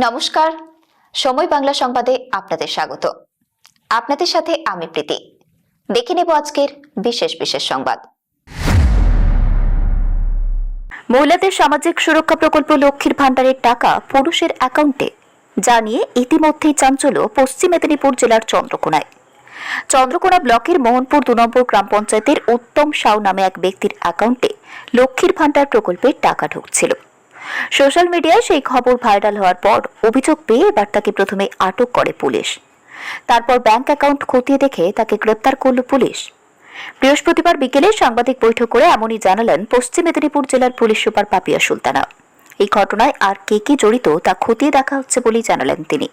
নমস্কার, সময় বাংলা সংবাদে আপনাদের স্বাগত। আপনাদের সাথে আমি প্রীতি। দেখে নেব আজকের বিশেষ সংবাদ। মহিলাদের সামাজিক সুরক্ষা প্রকল্প লক্ষ্মীর ভান্ডারের টাকা পুরুষের অ্যাকাউন্টে, যা নিয়ে ইতিমধ্যেই চাঞ্চল্য পশ্চিম মেদিনীপুর জেলার চন্দ্রকোনা ব্লকের মোহনপুর 2 নম্বর গ্রাম পঞ্চায়েতের উত্তম সাউ নামে এক ব্যক্তির অ্যাকাউন্টে লক্ষ্মীর ভান্ডার প্রকল্পের টাকা ঢুকছিল। সোশ্যাল মিডিয়ায় সেই খবর ভাইরাল হওয়ার পর অভিযোগ পেয়ে এবার তাকে প্রথমে আটক করে পুলিশ। তারপর ব্যাংক অ্যাকাউন্ট খতিয়ে দেখে তাকে গ্রেপ্তার করল পুলিশ। বৃহস্পতিবার বিকেলে সাংবাদিক বৈঠক করে এমনই জানালেন পশ্চিম মেদিনীপুর জেলার পুলিশ সুপার পাপিয়া সুলতানা। এই ঘটনায় আর কে জড়িত তা খতিয়ে দেখা হচ্ছে বলেই জানালেন তিনি।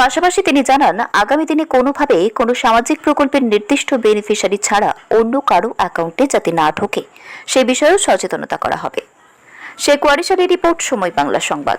পাশাপাশি তিনি জানান, আগামী দিনে কোনোভাবে কোনো সামাজিক প্রকল্পের নির্দিষ্ট বেনিফিশিয়ারি ছাড়া অন্য কারো অ্যাকাউন্টে যাতে না ঢোকে সে বিষয়েও সচেতনতা করা হবে। শেখ ওয়ারিস আলীর রিপোর্ট, সময় বাংলা সংবাদ।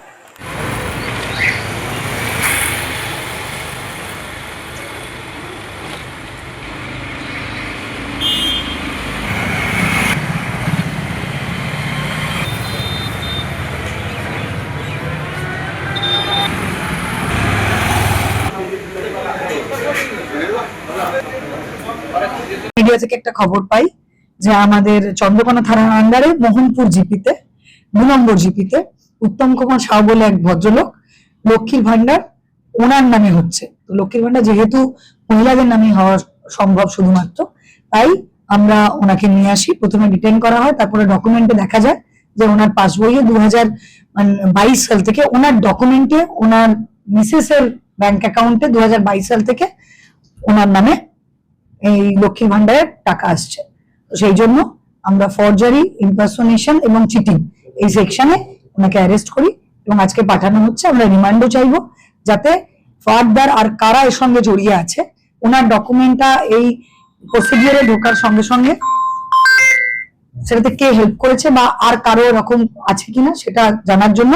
মিডিয়া থেকে একটা খবর পাই যে আমাদের চন্দ্রকোনা থানার আন্ডারে মোহনপুর জিপিতে 2 নম্বর জিপিতে উত্তম কুমার সাউ বলে এক ভদ্রলোক লক্ষ্মীর ভান্ডার ওনার নামে হচ্ছে। তো লক্ষ্মীর ভান্ডার যেহেতু মহিলাদের নামে হওয়া সম্ভব শুধুমাত্র, তাই আমরা ওনাকে নিয়ে আসি। প্রথমে ডিটেইন করা হয়, তারপরে ডকুমেন্টে দেখা যায় যে ওনার পাসবইয়ে 2022 সাল থেকে ওনার ডকুমেন্টে ওনার মিসেসের ব্যাংক অ্যাকাউন্টে 2022 সাল থেকে ওনার নামে এই লক্ষ্মীর ভান্ডারের টাকা আসছে। সেই জন্য আমরা ফরজারি, ইম্পারসোনেশন এবং চিটিং এই সেকশনে ওনাকে অ্যারেস্ট করি এবং আজকে পাঠানো হচ্ছে। আমরা রিমান্ডও চাইবো যাতে ফার্দার আর কারা এর সঙ্গে জড়িয়ে আছে, ওনার ডকুমেন্টটা এই প্রসিডিওরে ঢোকার সঙ্গে সঙ্গে সেটাতে কে হেল্প করেছে বা আর কারো এরকম আছে কিনা সেটা জানার জন্য,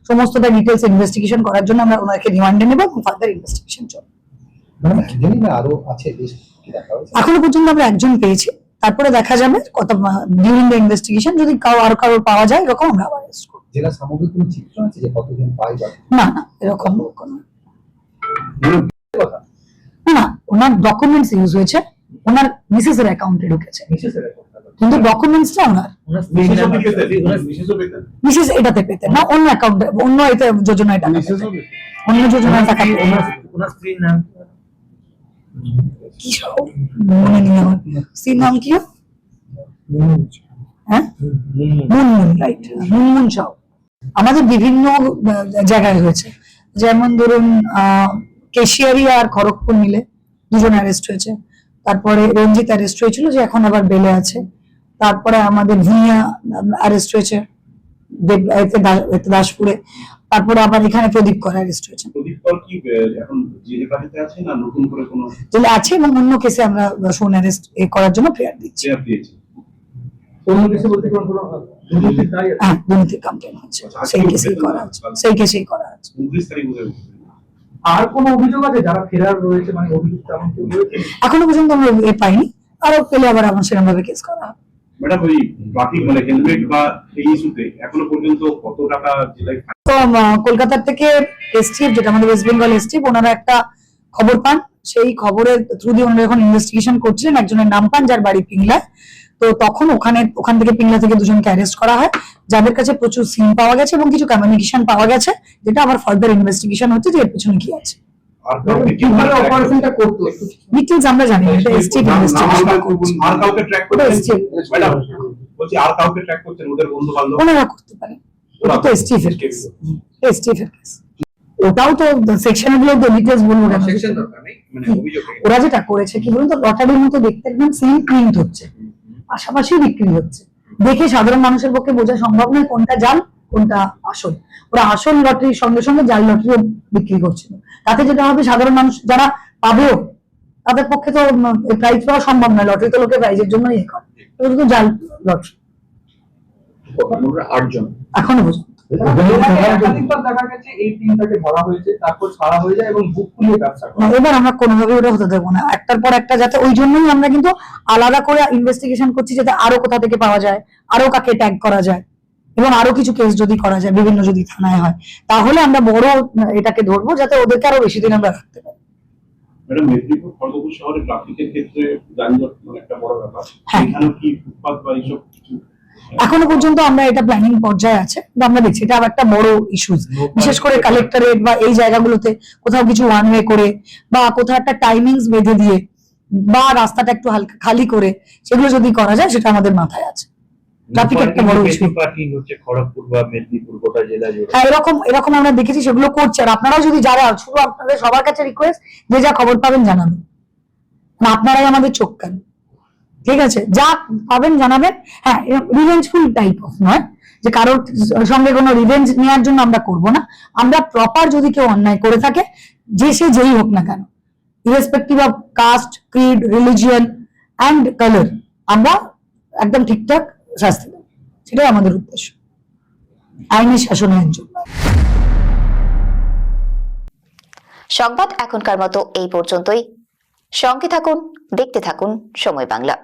সমস্তটা ডিটেলস ইনভেস্টিগেশন করার জন্য আমরা ওনাকে রিমান্ডে নেব এবং ফার্দার ইনভেস্টিগেশন চলবে। এখনো পর্যন্ত আমরা একজন পেয়েছি, তারপরে দেখা যাবে কত ডিউরিং দ্য ইনভেস্টিগেশন যদি কারো পাওয়া যায় এরকম আমরা অ্যারেস্ট করব। জেলা সামগ্রিক কোনো চিত্র আছে যে কতজন পাই বা না এরকম কোনো কথা না। ওনার ডকুমেন্টস ইউজ হয়েছে, ওনার মিসেস এর অ্যাকাউন্টে ঢুকেছে, কিন্তু ডকুমেন্টসটা ওনার মিসেস এটাতে পেতেন না, অন্য অ্যাকাউন্টে অন্য এতে যোজনায় টাকা পেতেন, অন্য যোজনায় টাকা পেতেন। ওনার স্ত্রীর নাম কি মনে নিয়ে হয়, স্ত্রীর নাম কি? হ্যাঁ, মুনমুন, রাইট, মুনমুন সাউ। আমাদের বিভিন্ন জায়গায় হয়েছে, যেমন ধরুন কেশিয়ারি আর খড়গপুর মিলে 2 জন অ্যারেস্ট হয়েছে। তারপরে রঞ্জিত অ্যারেস্ট হয়েছিল, যে এখন আবার বেলে আছে। তারপরে আমাদের ভুঁইয়া অ্যারেস্ট হয়েছে দাসপুরে। তারপরে আবার এখানে প্রদীপ কর অ্যারেস্ট হয়েছে। প্রদীপ কর কি এখন জেলে বাড়িতে আছে না নতুন করে কোনো জেলে আছে এবং অন্য কেসে আমরা শোন অ্যারেস্ট করার জন্য প্রেয়ার দিচ্ছি। কোন কেসে বলতে কোন দুর্নীতির কমপ্লেন হচ্ছে, সেই কেসেই করা আছে, সেই কেসেই করা আছে। 29 তারিখ আর কোন অভিযোগ আছে যারা ফেরার রয়েছে, মানে অভিযোগ তেমন কেউ রয়েছে? এখনো পর্যন্ত আমরা পাইনি, আরো পেলে আবার আমার সেরকম ভাবে কেস করা হবে। ম্যাডাম, ওই বাকি মানে হেলমেট বা এই ইস্যুতে এখনো পর্যন্ত কত টাকা জেলায়? তো কলকাতা থেকে এসটিএফ, যেটা আমাদের ওয়েস্ট বেঙ্গল এসটিএফ, ওনারা একটা খবর পান। সেই খবরের থ্রু দিয়ে ওনারা এখন ইনভেস্টিগেশন করছিলেন। একজনের নাম পান যার বাড়ি পিংলা। তো তখন ওখান থেকে পিংলা থেকে 2 জনকে অ্যারেস্ট করা হয়, যাদের কাছে প্রচুর সিম পাওয়া গেছে এবং কিছু কমিউনিকেশন পাওয়া গেছে, যেটা আবার ফার্দার ইনভেস্টিগেশন হচ্ছে যে এর পেছনে কি আছে। আর কিভাবে অপারেশনটা করতে ডিটেইলস আমরা জানি না, এটা এসটিএফ ইনভেস্টিগেশন করছে। আর কাউকে ট্র্যাক করছেন ম্যাডাম? বলছি আর কাউকে ট্র্যাক করছেন, ওদের বন্ধু বান্ধব ওনারা করতে পারে। ওটা তো এসটিএফ এর কেস, এসটিএফ এর কেস। ওটাও তো সেকশন গুলো তো ডিটেইলস বলবো না, সেকশন দরকার নেই, মানে অভিযোগ। ওরা যেটা করেছে কি বলুন তো, লটারির মতো দেখতে একদম সেম প্রিন্ট হচ্ছে, পাশাপাশি বিক্রি হচ্ছে। দেখে সাধারণ মানুষের পক্ষে বোঝা সম্ভব নয় কোনটা জাল কোনটা আসল। ওরা আসল লটারির সঙ্গে সঙ্গে জাল লটারিও বিক্রি করছিল। তাতে যেটা হবে, সাধারণ মানুষ যারা পাবেও তাদের পক্ষে তো প্রাইজ পাওয়া সম্ভব নয়। লটারি তো লোকে প্রাইজের জন্য ইয়ে করে, তো জাল লটারি। 8 জন এখনো পর্যন্ত। একাধিকবার দেখা গেছে এই টিমটাকে ধরা হয়েছে, তারপর ছাড়া হয়ে যায় এবং বুক খুলিয়ে ব্যবসা করে। এবার আমরা কোনোভাবে ওটা হতে দেবো না, একটার পর একটা, যাতে ওই জন্যই আমরা কিন্তু আলাদা করে ইনভেস্টিগেশন করছি, যাতে আরো কোথা থেকে পাওয়া যায়, আরো কাকে ট্যাগ করা যায়, এবং আরো কিছু কেস যদি করা যায় বিভিন্ন যদি থানায় হয়, তাহলে আমরা বড় এটাকে ধরবো, যাতে ওদেরকে আরো বেশি দিন আমরা রাখতে পারি। ম্যাডাম, মেদিনীপুর খড়গপুর শহরে ট্রাফিকের ক্ষেত্রে যানজট মানে একটা বড় ব্যাপার, হ্যাঁ। এখানে কি ফুটপাত বা এইসব কিছু এখনো পর্যন্ত আমরা এটা প্ল্যানিং পর্যায়ে আছে, কিন্তু আমরা দেখছি এটা আবার একটা বড় ইস্যুস, বিশেষ করে কালেক্টরেট বা এই জায়গাগুলোতে কোথাও কিছু ওয়ান ওয়ে করে বা কোথাও একটা টাইমিংস বেঁধে দিয়ে বা রাস্তাটা একটু হালকা খালি করে সেগুলো যদি করা যায়, সেটা আমাদের মাথায় আছে। ট্রাফিক একটা বড় ইস্যু। পার্কিং হচ্ছে খড়গপুর বা মেদিনীপুর গোটা জেলা জুড়ে। হ্যাঁ, এরকম আমরা দেখেছি, সেগুলো করছে। আর আপনারাও যদি যারা, শুধু আপনাদের সবার কাছে রিকোয়েস্ট, যে যা খবর পাবেন জানাবেন, না আপনারাই আমাদের চোখ কান, ঠিক আছে? যা পাবেন জানাবেন। হ্যাঁ, রিভেঞ্জফুল টাইপ অফ নয়, যে কারোর সঙ্গে কোনো রিভেঞ্জ নেওয়ার জন্য আমরা করব না। আমরা প্রপার যদি কেউ অন্যায় করে থাকে, যে সে যেই হোক না কেন, irrespective of caste, creed, religion and colour, আমরা একদম ঠিকঠাক শাস্তি দেব, সেটাই আমাদের উদ্দেশ্য, আইনের শাসনের জন্য। সংবাদ এখনকার মতো এই পর্যন্তই। সঙ্গে থাকুন, দেখতে থাকুন সময় বাংলা।